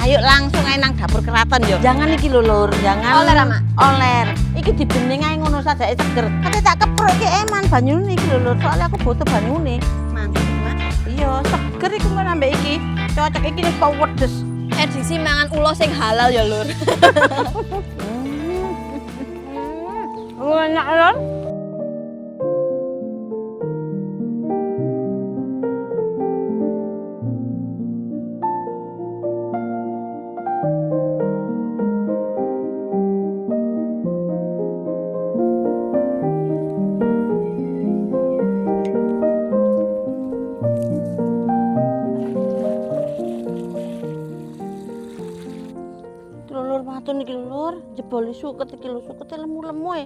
Ayo langsung ae nang dapur keraton yo. Jangan iki lho Lur, jangan. Oler, Mak? Oler. Iki dibening ae ngono sajake seger. Kate tak kepruk iki eman banyune iki lho Lur. Soale aku butuh banyune. Mantap, Mak. Iya, seger iku men ambek iki. Cocok iki wis pedes. Edisi mangan ulo sing halal ya, Lur. Enak Lur. Lur matun iki Lur, jebol suket iki lho, sukete lemu-lemu e.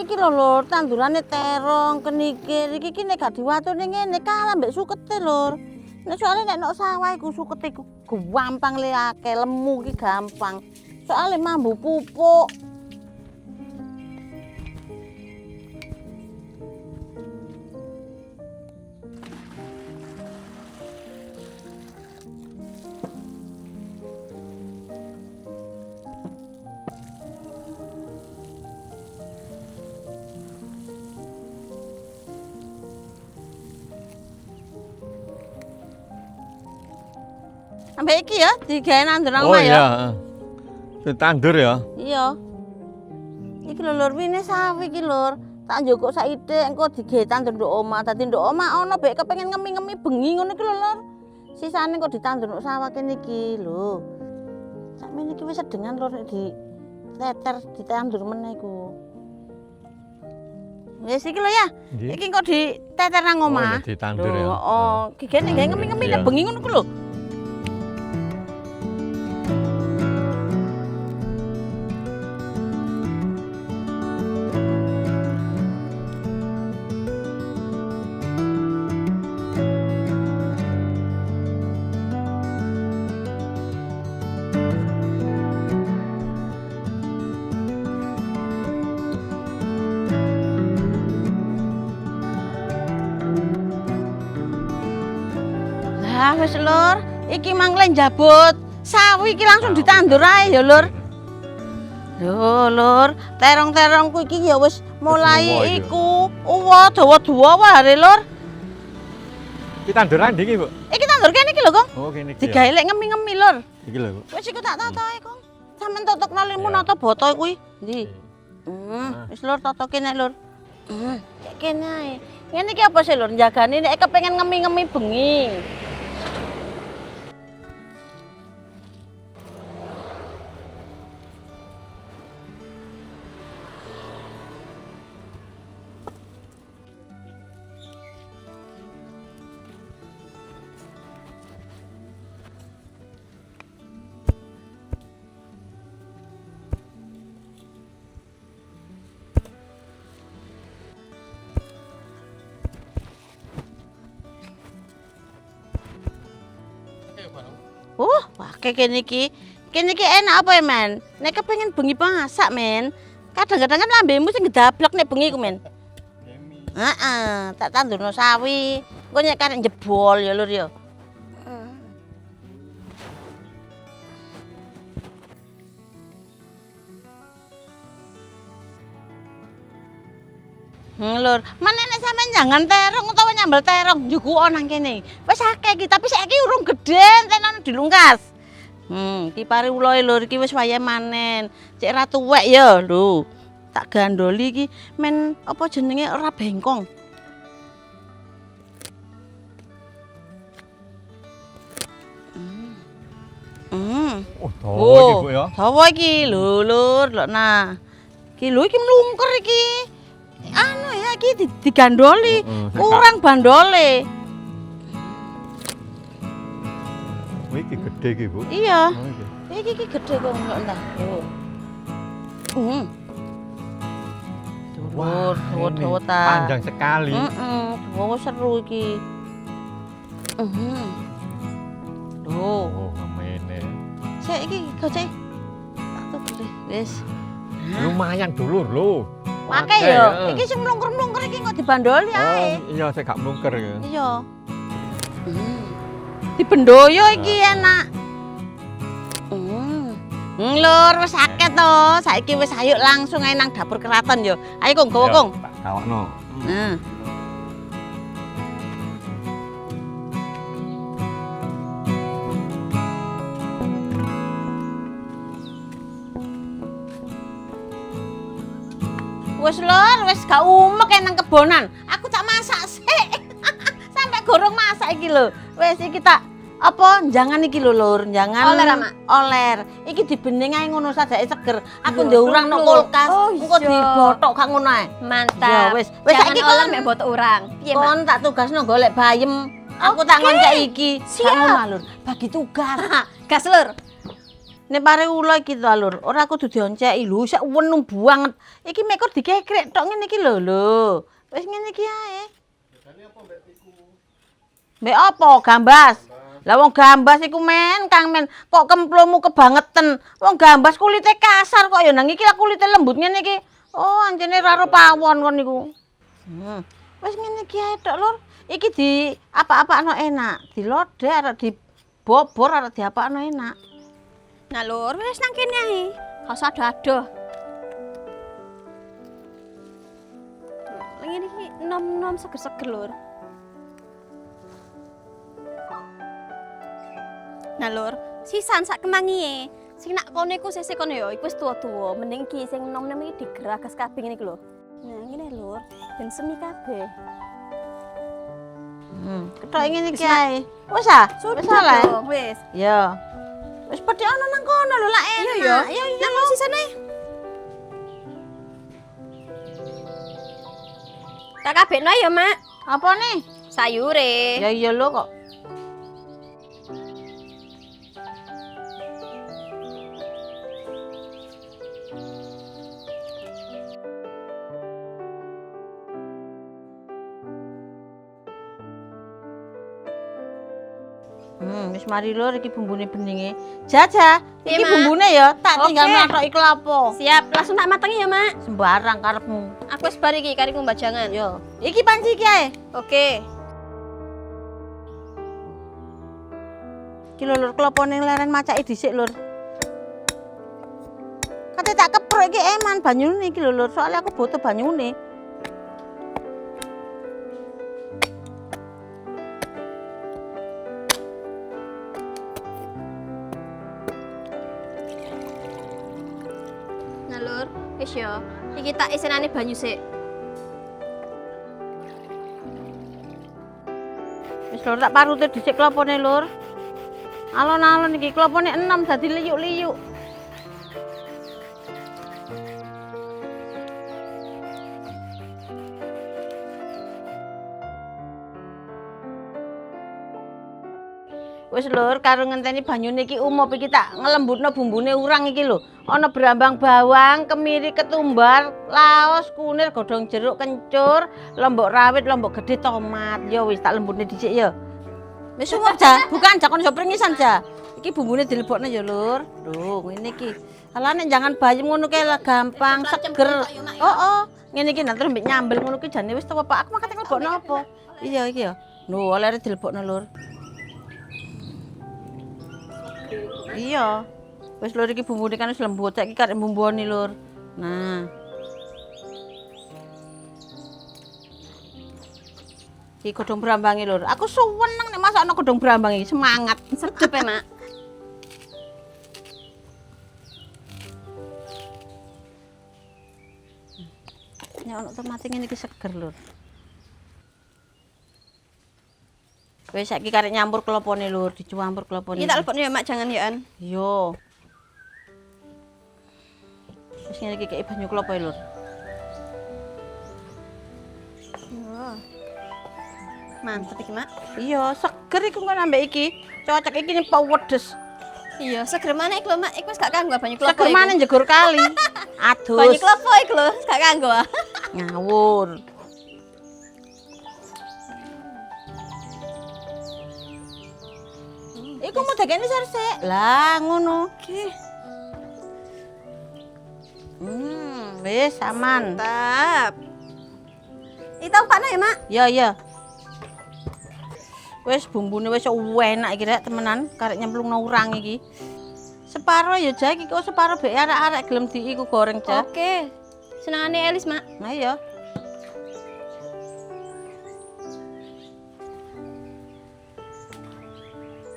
Iki lho Lur, tandurane terong, kenikir, iki nek gak diwatune ngene kalah mbek sukete Lur. Nek soalnya nek nok sawah iku sukete iku gampang le akeh, lemu iki gampang. Soale mambu pupuk. Ambek iki ya digawe nandur nang Oh omah ya. iya. Tandur ya. Iya. Iki lho Lur, wine sawi iki Lur. Tak njukuk saithik engko digawe tandur nduk omah. Dadi nduk omah ana bek kepengin ngemi-ngemi bengi ngono iki lho Lur. Sisane kok ditandur nduk sawah kene iki lho. Sakmene iki wis sedengan Lur nek diteter ditandur meneh iku. Wis iki lho ya. Nggih. Iki kok diteter nang omah. Oh, ditandur ya. Oh, iki gene gawe ngemi-ngemi nek Iya. bengi ngono ku lho. Lah wis Lur, iki mangle njabut sawi iki langsung ditandur ae ya Lur. Yo Lur, terong-terongku iki ya wis mulai uwo iki. iku uwa dawa-dawa wae Lur. Iki tanduran iki, Bu. Iki tandur kene iki lho, Kong. Oh, kene iki. Digawe lek ngemi-ngemi Lur. Iki lho, Bu. Wis iku tak totoke, Kong. Sampeyan totokno limu Iya. nata boto kuwi. Ndi? Nah. Wis Lur totoke nek Lur. Kayak kene ae. Ngene iki apa sih Lur njagani nek kepengen ngemi-ngemi bengi. Wah, kayak kene iki. Kene iki enak apa ya, Men? Nek kepengen bengi masak, Men. Kadang-kadang kan lambemu sing gedablek nek bengi ku, Men. Heeh, tak tandurno sawi. Engko nek karek jebol ya, Lur ya. Lur, mana nek sampean jangan terong utawa nyambel terong njukuk nang kene. Wis akeh iki, tapi saiki urung gedhe tenan dilungkas. Iki pare uloe Lur, iki wis wayahe manen. Cek ra tuwek ya, lho. Tak gandoli iki men apa jenenge ora bengkong. Oh, dawa iki, Bu ya. Dawa iki lho, Lur, lho nah. Iki lho iki mlungker iki. Anu ya iki digandoli. Kurang bandole. Oh, iki gede iki, Bu. Iya. Oh, iki. Iki gede kok enggak entah. Wah, dawa ini ta. panjang sekali. Dawa seru iki. Loh, Oh, ngemene. sik iki gocek. Tak tuku wis. Lumayan dulur lho. Make Akeh, yo, ya. iki sing mlungker-mlungker iki kok dibandoli ae. Iya, saya gak mlungker ya. Iya. Dibendoyo iki enak. Lur, wis akeh to. Saiki wis ayo langsung ae nang dapur keraton yo. Ayo Kong, gowo Kong. Tak kawakno. Nah. Wis lur, wis gak umek nang kebonan. Aku tak masak sik. Sampai gorong masak iki lho. Wis iki tak apa jangan iki lho lur, jangan Oler, Mak? oler. Iki dibening ae ngono sajake seger. Aku Iya, ndek urang nang lho. kulkas. Oh, Engko iya. dibotok gak ngono ae. Mantap. Ya, wis. Wis Jangan saiki olah kon. mek botok urang. Piye, Mak? Kon tak tugasno golek bayem. Aku tak Oke. ngoncek iki. Siap. Gak ngono lur. Bagi tugas. Gas, Lur. Nek pare ula iki to lur, ora kudu dionceki lho, sak wenung banget. Iki mek kok dikekrek tok ngene iki lho lho. Wis ngene iki ae. Mbek apa gambas? Lah wong gambas iku men, Kang men, kok kemplomu kebangetan. Wong gambas kulite kasar kok ya nang iki lah kulite lembut ngene iki. Oh, anjene raro pawon kon niku. Wis ngene iki ae tok lur. Iki di apa-apakno enak, dilodhe arek dibobor arek diapakno enak. Nah, Lur, wis nang kene ae. Gak usah ado-ado. Ngene iki nom-nom seger-seger, Lur. Nah, Lur, sisan sak kemangi sing nak kono iku sesek kono ya, iku wis tuwa-tuwa. Mending iki sing nom-nom iki digeragas kabeh ngene iki lho. Nah, ngene Lur, ben semi kabeh. Ketok ngene iki ae. Wis ah? Wis salah. dong, wis. Ya. Wis pedhe ana nang kono lho lak enak. Iya ya. Iya iya. Nang sisane. Tak kabehno ya, Mak. Apa nih? Sayure. Ya iya lho kok. Wis mari lur iki bumbune beninge. Jaja, iki Iya, Mak. bumbune ya, tak tinggal Oke. matok iki lapo. Siap, langsung tak matengi ya, Mak. Sembarang karepmu. Aku wis bar iki kari kumbajangan. Yo, iki panci iki ae. Oke. Iki lho lur klopone leren macake dhisik lur. Kate tak keprok iki eman banyune iki lho lur, soalnya aku butuh banyune. Nah, Lur, wis ya. Iki tak isenane banyu sik. Wis lur tak parute dhisik klopone lur. Alon-alon iki klopone enom dadi liyuk-liyuk. Wis lur, karo ngenteni banyune iki umup iki tak ngelembutno bumbune urang iki lho. Ana brambang bawang, kemiri ketumbar, laos, kunir, godhong jeruk, kencur, lombok rawit, lombok gede, tomat. Ya wis tak lembutne dhisik ya. Wis umup ja, bukan jakon iso pringisan ja. Iki bumbune dilebokno ya lur. Lho, ngene iki. Ala nek jangan bayem ngono kae lah gampang, seger. Oh, ngene iki nanti mbek nyambel ngono ki jane wis tuwa Pak. Aku makate nglebokno apa? Iya iki ya. Lho, oleh dilebokno lur. Iya. Wis lur iki bumbune kan wis lembut, saiki karep mbumboni lur. Nah. Iki godhong brambange lur. Aku suweneng nek masakno godhong brambang iki, semangat. Sedep ya, Mak. Nek ono tomate ngene iki seger lur. Wis saiki karek nyampur klopone lur, dicampur klopone. Iki tak lebokno ya, Mak, jangan ya, An. Yo. Wis ngene iki kei banyu klopo lur. Oh. Mantep iki, Mak. Iya, seger iku kan ambek iki. Cocok iki ning pedes. Iya, seger mana iku lho, Mak. Iku wis gak kanggo banyu klopo. Seger maneh jegur kali. Adus. Banyu klopo iku lho, wis gak kanggo. Ngawur. Iku mau dagene sik. Lah ngono. Oke. Wis aman. Mantap. Tahu Pak ya, Mak? Ya ya. Wis bumbune wis enak iki rek temenan, karek nyemplungno urang iki. Separo ya ja iki kok separo bek arek-arek gelem diiku goreng ja. Oke. Senengane Elis, Mak. Nah iya.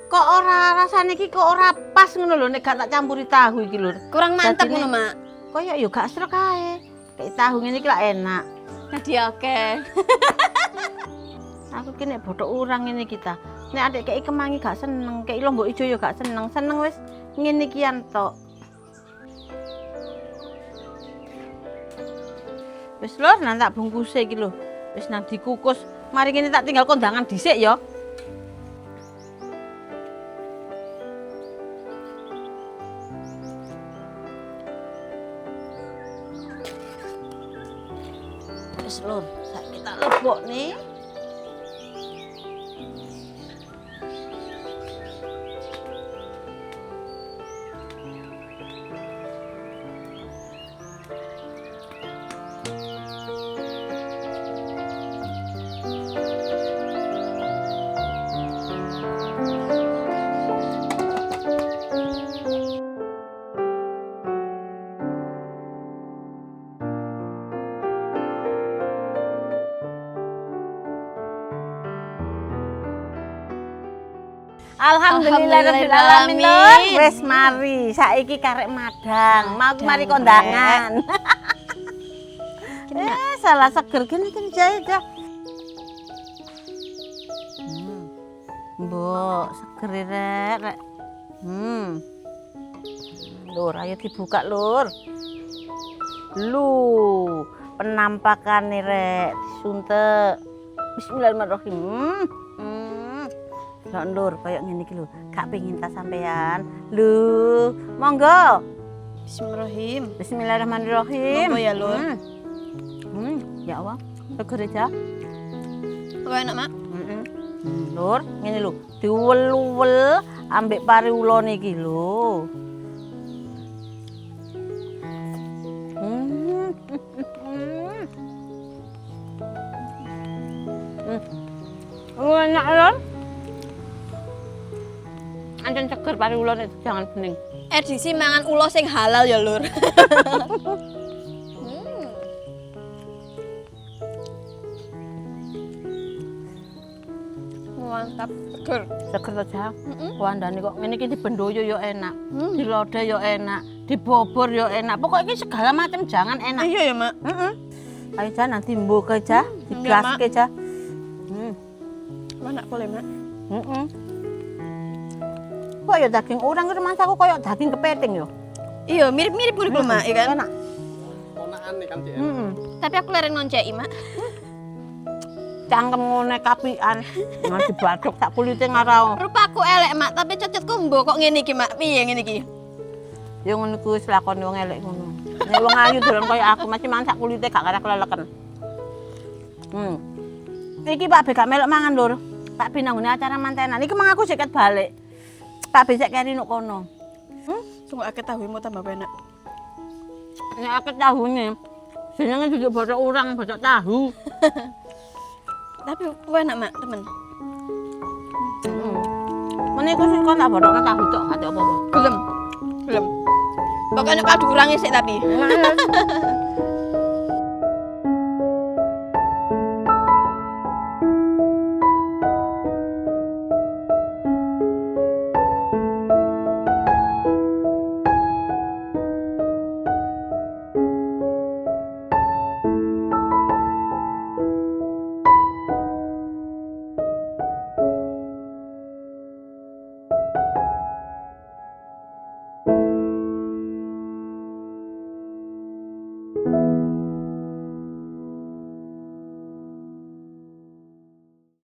Kok ora rasane iki kok ora pas ngono lho nek gak tak campuri tahu iki lho. Kurang mantap Dadine- ngono, Mak. Kaya ya gak srek kae. Kayak tahu ngene iki lak enak. Jadi oke. Aku ki nek bothok urang ngene iki ta. Nek adik kei kemangi gak seneng, kei lombok ijo ya gak seneng. Seneng wis ngene kian tok. Wis lho, nang tak bungkuse iki lho. Wis nang dikukus. Mari ngene tak tinggal kondangan dhisik ya. Wis lho, saiki tak lebokne. Alhamdulillahirrahmanirrahim. Alhamdulillah. Wes mari, saiki karek madang. Mau mari kondangan. Salah seger gini kan jahe dah. Mbok, seger rek. Lur, ayo dibuka lur. Lu, penampakannya rek, disuntek. Bismillahirrahmanirrahim. Lur, kayak ngene iki lho, gak pengin ta sampean. Lho, monggo. Bismillahirrahim. Bismillahirrahmanirrahim. Monggo ya, Lur. Ya Allah, seger aja. Kok enak, Mak? Lur, ngene lho, diuwel-uwel ambek pari ulone iki lho. Enak lho. Ancen seger pari ulone jangan bening. Edisi mangan ulo sing halal ya, Lur. Mantap, seger. Seger aja. Wandane kok ngene iki dibendoyo ya enak. Dilodeh ya enak, dibobor ya enak. Pokoknya iki segala macam jangan enak. Iya ya, Mak. Ayo ja nanti mbok aja, digaske ja. Mana boleh, Mak? Kok ya daging urang iki masaku koyo daging kepiting yo. Iya, mirip-mirip ngono lho, Mak, ya kan? Enak. Ponakan nih kan dia. Tapi aku lereng nonceki, Mak. Cangkem ngene kapian. Nang dibadhok sak kulite ngarao. Rupaku elek, Mak, tapi cocotku mbok kok ngene iki, Mak. Piye ngene iki? Ya ngono kuwi wis lakone wong elek ngono. Nek wong ayu dolan koyo aku masih mangan sak kulite gak karek leleken. Iki Pak B gak melok mangan lur. Pak B nang ngene acara mantenan. Iki mang aku seket balik. Pak B sek keri nuk kono. Tunggu akeh tahumu tambah enak. Nek akeh tahune. Jenenge duduk bothok urang, bothok tahu. Tapi enak, Mak, temen. Meniku sih kon tak bothokno tahu tok gak ada apa-apa. Gelem. Pokoknya kaldu urangnya sih tapi.